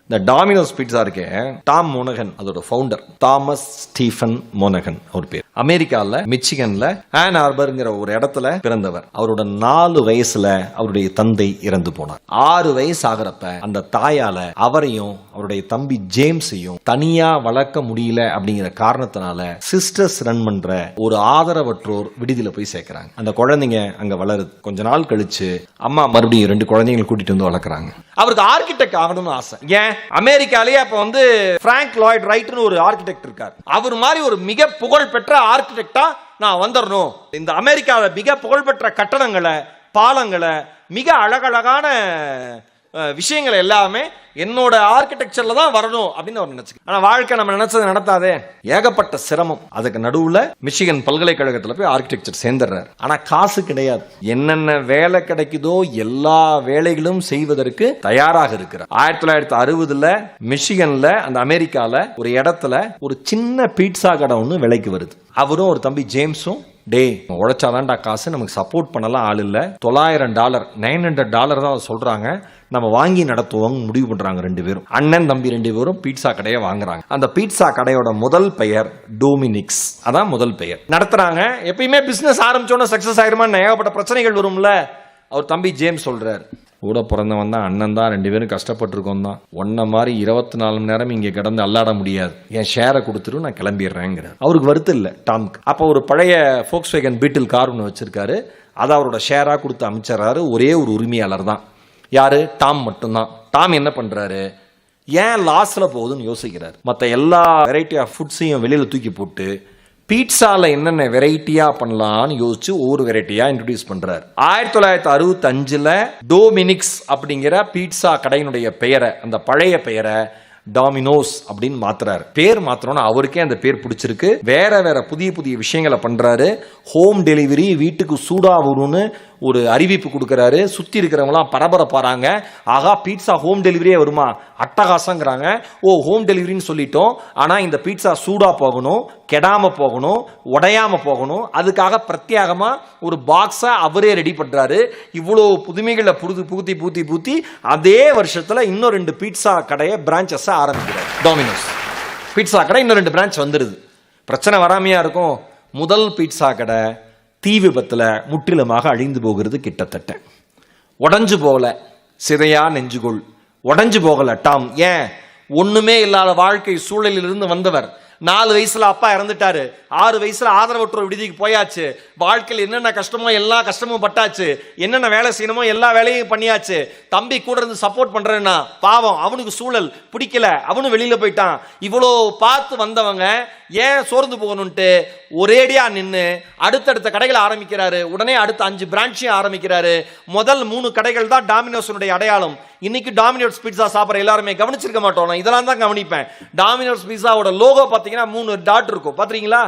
இந்த Domino's pizza இருக்கே, Tom மோனகன் அதோட ஃபவுண்டர், தாமஸ் ஸ்டீஃபன் மோனகன் அவர் பேர். அமெரிக்கால மிச்சிகன்ல ஆன் ஆர்பர்ங்கிற ஒரு இடத்துல பிறந்தவர். அவரோட 4 வயசுல அவருடைய தந்தை இறந்து போனார். 6 வயசு ஆகிறப்ப அந்த தாயால அவரையும் அவருடைய தம்பி ஜேம்ஸையும் தனியா வளர்க்க முடியல அப்படிங்கிற காரணத்தினால சிஸ்டர்ஸ் ரன் பண்ற ஒரு ஆதரவற்றோர் விடுதியில போய் சேர்க்கிறாங்க. அந்த குழந்தைங்க அங்க வளருது. கொஞ்ச நாள் கழிச்சு அம்மா மறுபடியும் 2 குழந்தைங்களை கூட்டிட்டு வந்து வளர்க்குறாங்க. அவருக்கு ஆர்கிடெக்ட் ஆகணும்னு ஆசை. ஏன், அமெரிக்காலேயே அப்ப வந்து பிராங்க் லாய்ட் ரைட்னு ஒரு ஆர்கிடெக்ட் இருக்கார். அவர் மாதிரி ஒரு மிக புகழ் பெற்ற ஆர்கிடெக்டா நான் வந்துடணும். இந்த அமெரிக்காவில் மிக புகழ்பெற்ற கட்டடங்களை, பாலங்களை, மிக அழகழகான விஷயங்கள் எல்லாமே என்னோட ஆர்கிடெக்சர்ல தான் வரணும் அப்படின்னு அவர் நினைச்சு. ஆனா வாழ்க்கை நம்ம நினைச்சது நடத்தாதே. ஏகப்பட்ட சிரமம். அதுக்கு நடுவுல மிச்சிகன் பல்கலைக்கழகத்துல போய் ஆர்கிடெக்சர் சேர்ந்துடுறாரு. ஆனா காசு கிடையாது. என்னென்ன வேலை கிடைக்குதோ எல்லா வேலைகளும் செய்வதற்கு தயாராக இருக்கிறார். 1960 மிச்சிகன்ல அந்த அமெரிக்கால ஒரு இடத்துல ஒரு சின்ன பீட்சா கடை ஒன்று விலைக்கு வருது. அவரும் ஒரு தம்பி ஜேம்ஸும், டே உழைச்சாதான்டா காசு, நமக்கு சப்போர்ட் பண்ணலாம் ஆள் இல்ல, $900 $900 தான் சொல்றாங்க, நம்ம வாங்கி நடத்துவோம் முடிவு பண்றாங்க 2 பேரும். அண்ணன் தம்பி 2 பேரும் பீட்சா கடையை வாங்குறாங்க. அந்த பீட்சா கடையோட முதல் பெயர் டோமினிக்ஸ். அதான் முதல் பெயர். நடத்துறாங்க. எப்பயுமே பிசினஸ் ஆரம்பிச்சோன்னா சக்சஸ் ஆயிருமா, ஏகப்பட்ட பிரச்சனைகள் வரும்ல. அவர் தம்பி ஜேம்ஸ் சொல்றாரு, கூட பிறந்தவன் தான், அண்ணன் தான், 2 பேரும் கஷ்டப்பட்டிருக்கோம் தான், ஒன்ன மாதிரி 24 மணி நேரம் இங்கே கிடந்து அல்லாட முடியாது, என் ஷேரை கொடுத்துட்டு நான் கிளம்பிடுறேங்கிறார். அவருக்கு வருத்தம் இல்லை டாம்க்கு. அப்போ ஒரு பழைய ஃபோக்ஸ்வேகன் பீட்டில் கார் ஒன்று வச்சிருக்காரு. அதை அவரோட ஷேராக கொடுத்து அமைச்சறாரு. ஒரே ஒரு உரிமையாளர் தான். யாரு? டாம் மட்டும்தான். டாம் என்ன பண்றாரு, ஏன் லாஸ்ல போகுதுன்னு யோசிக்கிறார். மற்ற எல்லா வெரைட்டி ஆஃப் ஃபுட்ஸையும் வெளியில தூக்கி போட்டு பீட்சால என்னென்ன வெரைட்டியா பண்ணலாம்னு யோசிச்சு ஒவ்வொரு வெரைட்டியா இன்ட்ரோடியூஸ் பண்றாரு. 1965 டோமினிக்ஸ் அப்படிங்கிற பீட்சா கடையினுடைய பெயரை, அந்த பழைய பெயரை டாமினோஸ் அப்படின்னு மாத்துறாரு. பேர் மாத்திரம்னா அவருக்கே அந்த பேர் பிடிச்சிருக்கு. வேற வேற புதிய புதிய விஷயங்களை பண்றாரு. ஹோம் டெலிவரி, வீட்டுக்கு சூடா வரும்னு ஒரு அறிவிப்பு கொடுக்கறாரு. சுத்தி இருக்கிறவங்களாம் பரபரப்பாறாங்க. ஆகா, பீட்சா ஹோம் டெலிவரியே வருமா, அட்டகாசங்கிறாங்க. ஓ, ஹோம் டெலிவரின்னு சொல்லிட்டோம், ஆனா இந்த பீட்சா சூடா போகணும், கெடாம போகணும், உடையாம போகணும். அதுக்காக பிரத்யேகமா ஒரு பாக்ஸை அவரே ரெடி பண்றாரு. இவ்வளவு புதுமைகளை பூத்தி அதே வருஷத்துல இன்னும் 2 பீட்சா கடையை பிரான்ச்சஸ் ஆரம்பிக்கிறார். டோமினோஸ் பீட்சா கடை இன்னும் 2 பிரான்ச் வந்துருது. பிரச்சனை வராமையா இருக்கும். முதல் பீட்சா கடை தீ விபத்துல முற்றிலுமாக அழிந்து போகிறது. கிட்டத்தட்ட உடஞ்சு போகல, சிதையா நெஞ்சுகொள். உடஞ்சு போகல டாம். ஏன், ஒண்ணுமே இல்லாத வாழ்க்கை சூழலில் இருந்து வந்தவர். 4 வயசுல அப்பா இறந்துட்டாரு. 6 வயசுல ஆதரவற்றோர் விடுதிக்கு போயாச்சு. வாழ்க்கையில் என்னென்ன கஷ்டமோ எல்லா கஷ்டமும் பட்டாச்சு. என்னென்ன வேலை செய்யணுமோ எல்லா வேலையும் பண்ணியாச்சு. தம்பி கூட இருந்து சப்போர்ட் பண்றேன்னா பாவம், அவனுக்கு சூழல் பிடிக்கல, அவனும் வெளியில போயிட்டான். இவ்வளோ பார்த்து வந்தவங்க ஏன் சோர்ந்து போகணும்ட்டு ஒரேடியா நின்று அடுத்தடுத்த கடைகளை ஆரம்பிக்கிறாரு. உடனே அடுத்த 5 பிரான்ச்சையும் ஆரம்பிக்கிறாரு. முதல் 3 கடைகள் தான் டாமினோஸுடைய அடையாளம். இன்னைக்கு டாமினோஸ் பீட்சா சாப்பிட்ற எல்லாருமே கவனிச்சிருக்க மாட்டோம், இதெல்லாம் தான் கவனிப்பேன். டாமினோஸ் பீட்சாவோட லோகோ பார்த்தீங்கன்னா 3 டாட் இருக்கும், பாத்தீங்களா?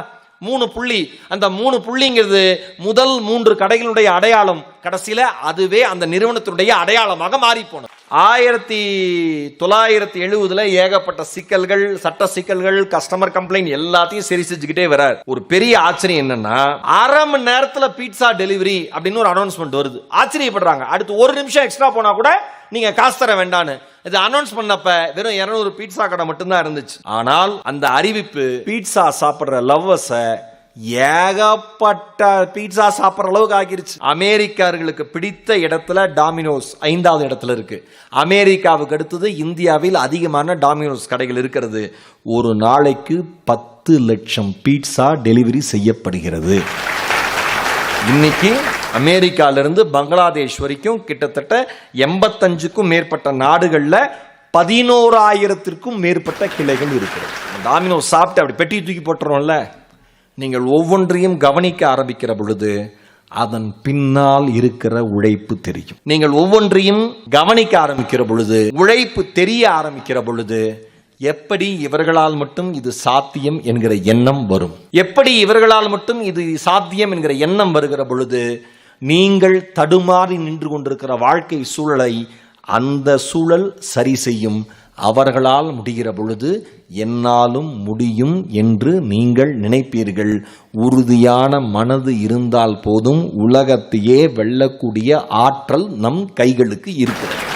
3 புள்ளி. அந்த 3 புள்ளிங்கிறது முதல் 3 கடைகளுடைய அடையாளம். கடைசியில அதுவே அந்த நிறுவனத்தினுடைய அடையாளமாக மாறி போனது. 1970 ஏகப்பட்ட சிக்கல்கள், சட்ட சிக்கல்கள், கஸ்டமர் கம்ப்ளைண்ட் எல்லாத்தையும் சரி செஞ்சுக்கிட்டே வரார். ஒரு பெரிய ஆச்சரியம் என்னன்னா, 1/2 மணி நேரத்துல பீட்சா டெலிவரி அப்படின்னு ஒரு அனௌன்ஸ்மெண்ட் வருது. ஆச்சரியப்படுறாங்க. அடுத்து 1 நிமிஷம் எக்ஸ்ட்ரா போனா கூட நீங்க காசு தர வேண்டான்னு. இது அனௌன்ஸ் பண்ணப்ப வெறும் 200 பீட்சா கடை மட்டும்தான் இருந்துச்சு. ஆனால் அந்த அறிவிப்பு பீட்சா சாப்பிடுற லவ்வர்ஸ ஏகப்பட்ட பீட்சா சாப்பிடுற அளவுக்கு ஆகிருச்சு. அமெரிக்கர்களுக்கு பிடித்த இடத்துல டாமினோஸ் 5வது இடத்துல இருக்கு. அமெரிக்காவுக்கு அடுத்தது இந்தியாவில் அதிகமான டாமினோஸ் கடைகள் இருக்கிறது. ஒரு நாளைக்கு 10 லட்சம் பீட்சா டெலிவரி செய்யப்படுகிறது. இன்னைக்கு அமெரிக்காலிருந்து பங்களாதேஷ் வரைக்கும் கிட்டத்தட்ட 85க்கும் மேற்பட்ட நாடுகள்ல 11,000க்கும் மேற்பட்ட கிளைகள் இருக்கிறது. டாமினோஸ் சாப்பிட்டு அப்படி பெட்டி தூக்கி போட்டுறோம்ல, நீங்கள் ஒவ்வொன்றையும் கவனிக்க ஆரம்பிக்கிற பொழுது அதன் பின்னால் இருக்கிற உழைப்பு தெரியும். நீங்கள் ஒவ்வொன்றையும் கவனிக்க ஆரம்பிக்கிற பொழுது, உழைப்பு தெரிய ஆரம்பிக்கிற பொழுது, எப்படி இவர்களால் மட்டும் இது சாத்தியம் என்கிற எண்ணம் வரும். எப்படி இவர்களால் மட்டும் இது சாத்தியம் என்கிற எண்ணம் வருகிற பொழுது, நீங்கள் தடுமாறி நின்று கொண்டிருக்கிற வாழ்க்கை சூழலை அந்த சூழல் சரி செய்யும். அவர்களால் முடிகிற பொழுது என்னாலும் முடியும் என்று நீங்கள் நினைப்பீர்கள். உறுதியான மனது இருந்தால் போதும், உலகத்தையே வெல்லக்கூடிய ஆற்றல் நம் கைகளுக்கு இருக்கிறது.